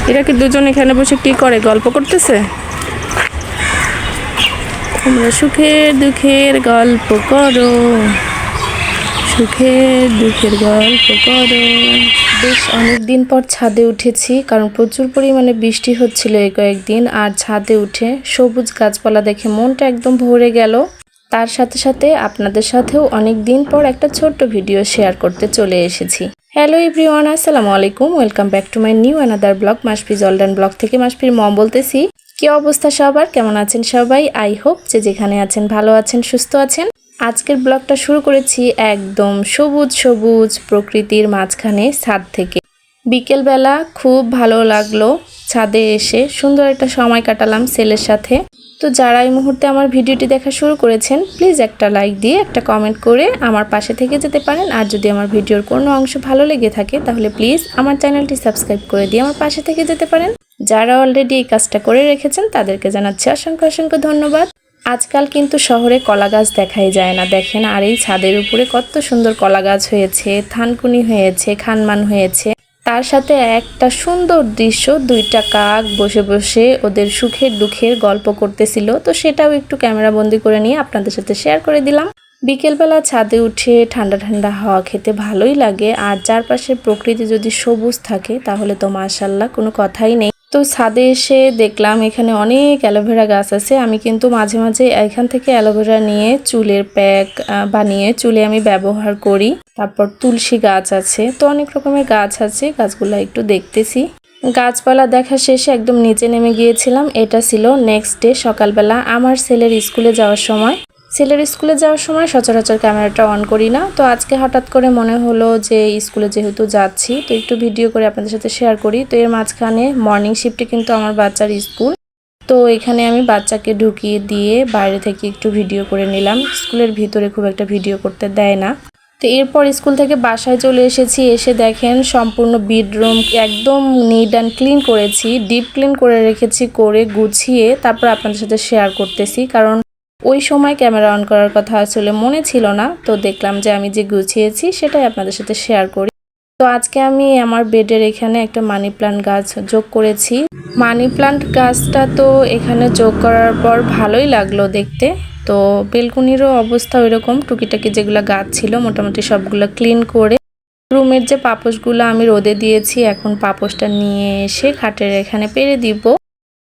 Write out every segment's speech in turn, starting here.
এরা কি দুজন এখানে বসে কি করে, গল্প করতেছে? তোমরা সুখের দুঃখের গল্প করো, সুখের দুঃখের গল্প করো। বেশ অনেকদিন পর ছাদে উঠেছি, কারণ প্রচুর পরিমাণে বৃষ্টি হচ্ছিল এই কয়েকদিন। আর ছাদে উঠে সবুজ গাছপালা দেখে মনটা একদম ভরে গেল। তার সাথে সাথে আপনাদের সাথেও অনেক দিন পর একটা ছোট্ট ভিডিও শেয়ার করতে চলে এসেছি। হ্যালো এভরিওয়ান, আসসালামু আলাইকুম, welcome back to my new another blog. Masfi জলডান ব্লগ থেকে মাসফির মম বলতেছি। কি অবস্থা সবার, কেমন আছেন সবাই? আই হোপ যে যেখানে আছেন ভালো আছেন, সুস্থ আছেন। আজকের ব্লগটা শুরু করেছি একদম সবুজ সবুজ প্রকৃতির মাঝখানে ছাদ থেকে। বিকেলবেলা খুব ভালো লাগলো ছাদে এসে, সুন্দর একটা সময় কাটালাম ছেলের সাথে। তো যারা এই মুহূর্তে আমার ভিডিওটি দেখা শুরু করেছেন, প্লিজ একটা লাইক দিয়ে একটা কমেন্ট করে আমার পাশে থেকে যেতে পারেন। আর যদি আমার ভিডিওর কোনো অংশ ভালো লেগে থাকে তাহলে প্লিজ আমার চ্যানেলটি সাবস্ক্রাইব করে দিয়ে আমার পাশে থেকে যেতে পারেন। যারা অলরেডি এই কাজটা করে রেখেছেন তাদেরকে জানাচ্ছি অসংখ্য অসংখ্য ধন্যবাদ। আজকাল কিন্তু শহরে কলা গাছ দেখাই যায় না, দেখেন। আর এই ছাদের উপরে কত সুন্দর কলা গাছ হয়েছে, থানকুনি হয়েছে, খানমান হয়েছে। তার সাথে একটা সুন্দর দৃশ্য, দুইটা কাক বসে বসে ওদের সুখের দুঃখের গল্প করতেছিল। তো সেটাও একটু ক্যামেরা বন্দি করে নিয়ে আপনাদের সাথে শেয়ার করে দিলাম। বিকেলবেলা ছাদে উঠে ঠান্ডা ঠান্ডা হাওয়া খেতে ভালোই লাগে। আর চারপাশের প্রকৃতি যদি সবুজ থাকে তাহলে তো মাশাআল্লাহ কোনো কথাই নেই। তো ছাদে এসে দেখলাম এখানে অনেক অ্যালোভেরা গাছ আছে। আমি কিন্তু মাঝে মাঝে এখান থেকে অ্যালোভেরা নিয়ে চুলের প্যাক বানিয়ে চুলে আমি ব্যবহার করি। তারপর তুলসী গাছ আছে, তো অনেক রকমের গাছ আছে, গাছগুলো একটু দেখতেছি। গাছপালা দেখা শেষে একদম নিচে নেমে গিয়েছিলাম। এটা ছিল নেক্সট ডে সকালবেলা আমার ছেলের স্কুলে যাওয়ার সময়। সচরাচর ক্যামেরাটা অন করি না, তো আজকে হঠাৎ করে মনে হলো যে স্কুলে যেহেতু যাচ্ছি তো একটু ভিডিও করে আপনাদের সাথে শেয়ার করি। তো এর মাঝখানে মর্নিং শিফটে কিন্তু আমার বাচ্চার স্কুল, তো এখানে আমি বাচ্চাকে ঢুকিয়ে দিয়ে বাইরে থেকে একটু ভিডিও করে নিলাম। স্কুলের ভিতরে খুব একটা ভিডিও করতে দেয় না। তো এরপর স্কুল থেকে বাসায় চলে এসেছি। এসে দেখেন সম্পূর্ণ বেডরুম একদম নিট অ্যান্ড ক্লিন করেছি, ডিপ ক্লিন করে রেখেছি, করে গুছিয়ে তারপর আপনাদের সাথে শেয়ার করতেছি। কারণ ওই সময় ক্যামেরা অন করার কথা আসলে মনে ছিল না, তো দেখলাম যে আমি যে গুছিয়েছি সেটাই আপনাদের সাথে শেয়ার করি। তো আজকে আমি আমার বেডের এখানে একটা মানি প্লান্ট গাছ যোগ করেছি। মানি প্লান্ট গাছটা তো এখানে যোগ করার পর ভালোই লাগলো দেখতে। তো বেলকুনিরও অবস্থা ওইরকম, টুকিটাকি যেগুলো গাছ ছিল মোটামুটি সবগুলো ক্লিন করে রুমের যে পাপোশগুলো আমি রোদে দিয়েছি, এখন পাপোশটা নিয়ে এসে খাটের এখানে পেরে দিব।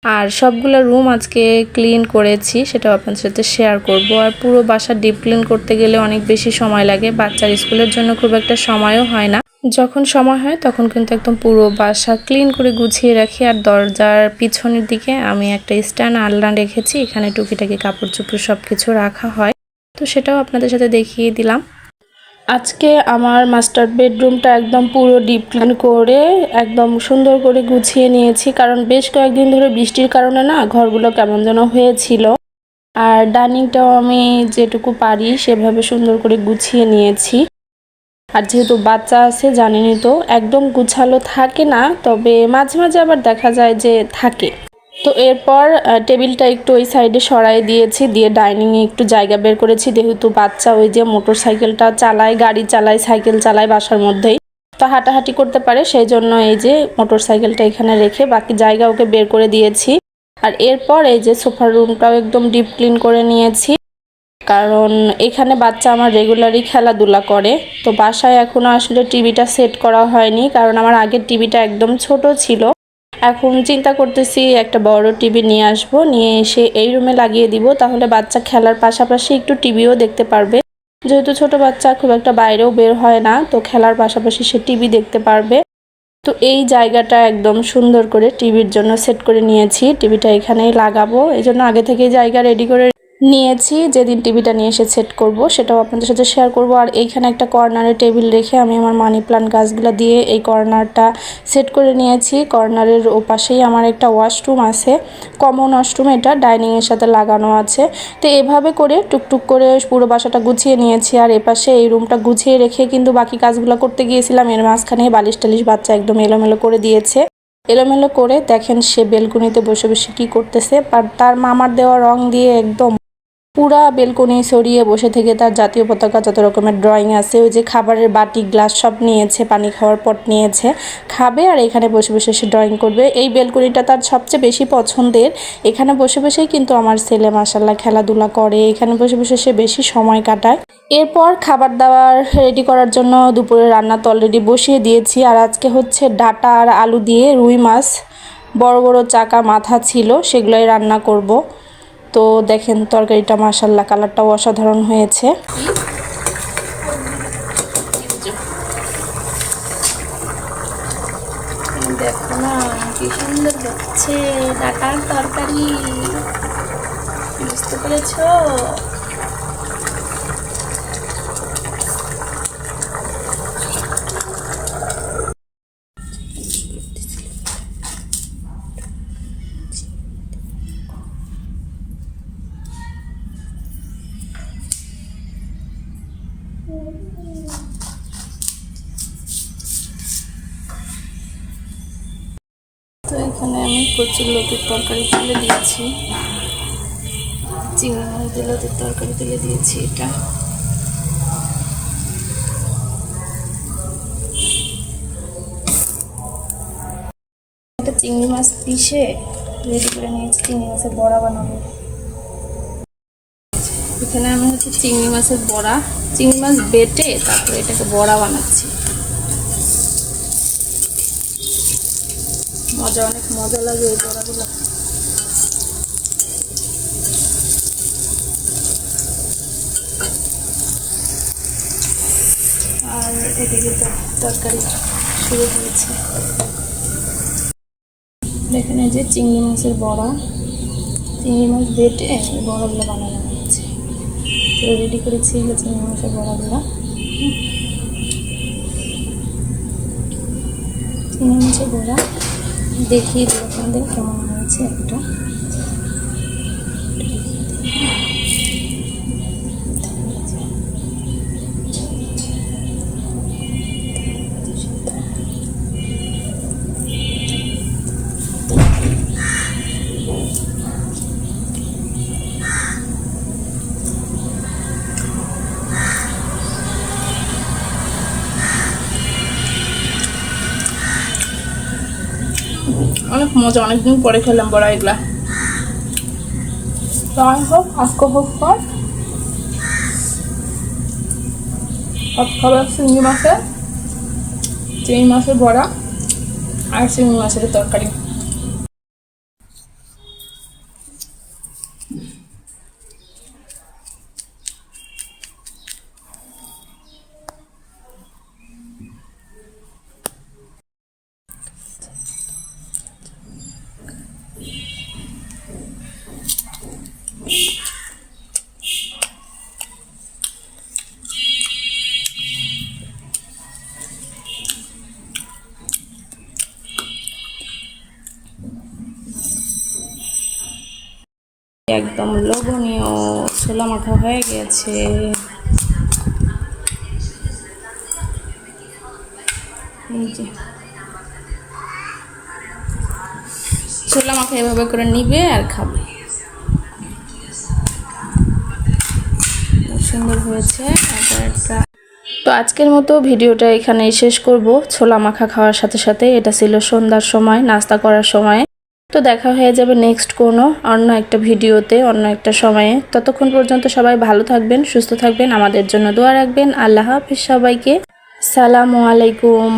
আর সবগুলো রুম আজকে ক্লিন করেছি, সেটাও আপনাদের সাথে শেয়ার করব। আর পুরো বাসা ডিপ ক্লিন করতে গেলে অনেক বেশি সময় লাগে, বাচ্চার স্কুলের জন্য খুব একটা সময়ও হয় না। যখন সময় হয় তখন কিন্তু একদম পুরো বাসা ক্লিন করে গুছিয়ে রাখি। আর দরজার পিছনের দিকে আমি একটা স্ট্যান্ড আলনা রেখেছি, এখানে টুকিটাকি কাপড় চোপড় সব কিছু রাখা হয়। তো সেটাও আপনাদের সাথে দেখিয়ে দিলাম। আজকে আমার মাস্টার বেডরুমটা একদম পুরো ডিপ ক্লিন করে একদম সুন্দর করে গুছিয়ে নিয়েছি, কারণ বেশ কয়েকদিন ধরে বৃষ্টির কারণে না ঘরগুলো কেমন যেন হয়েছিল। আর ডাইনিংটাও আমি যেটুকু পারি সেভাবে সুন্দর করে গুছিয়ে নিয়েছি। আর যেহেতু বাচ্চা আছে জানেনই তো, একদম গুছালো থাকে না, তবে মাঝে মাঝে আবার দেখা যায় যে থাকে। তো এরপর টেবিলটা একটু ওই সাইডে সরাই দিয়েছি, দিয়ে ডাইনিংয়ে একটু জায়গা বের করেছি। যেহেতু বাচ্চা ওই যে মোটর সাইকেলটা চালায়, গাড়ি চালায়, সাইকেল চালায় বাসার মধ্যেই, তো হাঁটাহাঁটি করতে পারে, সেই জন্য এই যে মোটর সাইকেলটা এখানে রেখে বাকি জায়গা ওকে বের করে দিয়েছি। আর এরপর এই যে সোফার রুমটাও একদম ডিপ ক্লিন করে নিয়েছি, কারণ এখানে বাচ্চা আমার রেগুলারই খেলাধুলা করে। তো বাসায় এখনও আসলে টিভিটা সেট করা হয়নি, কারণ আমার আগের টিভিটা একদম ছোট ছিল। এখন চিন্তা করতেছি একটা বড় টিভি নিয়ে আসব, নিয়ে এসে এই রুমে লাগিয়ে দিব, তাহলে বাচ্চা খেলার পাশাপাশি একটু টিভিও দেখতে পারবে। যেহেতু ছোট বাচ্চা খুব একটা বাইরেও বের হয় না, তো খেলার পাশাপাশি সে টিভি দেখতে পারবে। তো এই জায়গাটা একদম সুন্দর করে টিভির জন্য সেট করে নিয়েছি, টিভিটা এখানেই লাগাবো, এই জন্য আগে থেকেই জায়গা রেডি করে নিয়েছি। যেদিন টিভিটা নিয়ে এসে সেট করব সেটাও আপনাদের সাথে শেয়ার করব। আর এইখানে একটা কর্নারে টেবিল রেখে আমি আমার মানি প্লান্ট গাছগুলো দিয়ে এই কর্নারটা সেট করে নিয়েছি। কর্নারের ওপাশেই আমার একটা ওয়াশরুম আছে, কমন ওয়াশরুম, এটা ডাইনিংয়ের সাথে লাগানো আছে। তো এভাবে করে টুকটুক করে পুরো বাসাটা গুছিয়ে নিয়েছি। আর এপাশে এই রুমটা গুছিয়ে রেখে কিন্তু বাকি কাজগুলো করতে গিয়েছিলাম। এর মাঝখানে বালিশ টালিশ বাচ্চা একদম এলোমেলো করে দিয়েছে। এলোমেলো করে দেখেন সে বেলকুনিতে বসে বসে কি করতেছে, আর তার মামার দেওয়া রং দিয়ে একদম পুরা বেলকনি সরিয়ে বসে থেকে তার জাতীয় পতাকা যত রকমের ড্রয়িং আছে, ওই যে খাবারের বাটি গ্লাস সব নিয়েছে, পানি খাওয়ার পট নিয়েছে, খাবে আর এখানে বসে বসে সে ড্রয়িং করবে। এই বেলকনিটা তার সবচেয়ে বেশি পছন্দের। এখানে বসে বসেই কিন্তু আমার ছেলে মাশাল্লাহ খেলাধুলা করে, এখানে বসে বসে সে বেশি সময় কাটায়। এরপর খাবার দাবার রেডি করার জন্য দুপুরে রান্না তো অলরেডি বসিয়ে দিয়েছি। আর আজকে হচ্ছে ডাটা আর আলু দিয়ে রুই মাছ, বড় বড় চাকা মাথা ছিল, সেগুলোই রান্না করব। তো দেখেন তরকারিটা মাশাল্লাহ কালারটাও অসাধারণ হয়েছে। দেখো না কি সুন্দর দেখছে ডাটার তরকারি, বুঝতে পেরেছো? তো এখানে আমি কচুর লতির তরকারি তুলে দিয়েছি, চিংড়ি মাছ দিয়ে লতির তরকারি তুলে দিয়েছি। এটা চিংড়ি মাছ পিষে রেডি করে নিয়েছি, চিংড়ি মাছের বড়া বানাবো। এখানে আমি হচ্ছে চিংড়ি মাছের বড়া, চিংড়ি মাছ বেটে তারপরে এটাকে বড়া বানাচ্ছি। অনেক মজা লাগে এই বড়াগুলো। আর এদিকে তো তরকারি শুরু হয়েছে। দেখেন এই যে চিংড়ি মাছের বড়া, চিংড়ি মাছ বেটে বড়াগুলো বানানো হয়েছে। তো রেডি করেছি চিংড়ি মাছের বড়াগুলো। চিংড়ি মাছের বড়া দেখিয়ে দিই আপনাদের কেমন হয়েছে একটা। অনেক মজা, অনেকদিন পরে খেলাম বড়া এগুলা। তাই হোক আজকে হোক পর সব খাবার চিংড়ি মাছের বড়া আর চিংড়ি মাছের তরকারি। একদম লোভনীয় ছোলা মাখা হয়ে গেছে। ছোলা মাখা এভাবে করে নিবে আর খাবে, সুন্দর হয়েছে। তো আজকের মতো ভিডিওটা এখানেই শেষ করব। ছোলা মাখা খাওয়ার সাথে সাথে এটা ছিল সন্ধ্যার সময়, নাস্তা করার সময়। তো দেখা হয়ে যাবে নেক্সট কোনো অন্য একটা ভিডিওতে, অন্য একটা সময়ে। ততক্ষণ পর্যন্ত সবাই ভালো থাকবেন, সুস্থ থাকবেন, আমাদের জন্য দোয়া রাখবেন। আল্লাহ হাফেজ সবাইকে। সালামু আলাইকুম।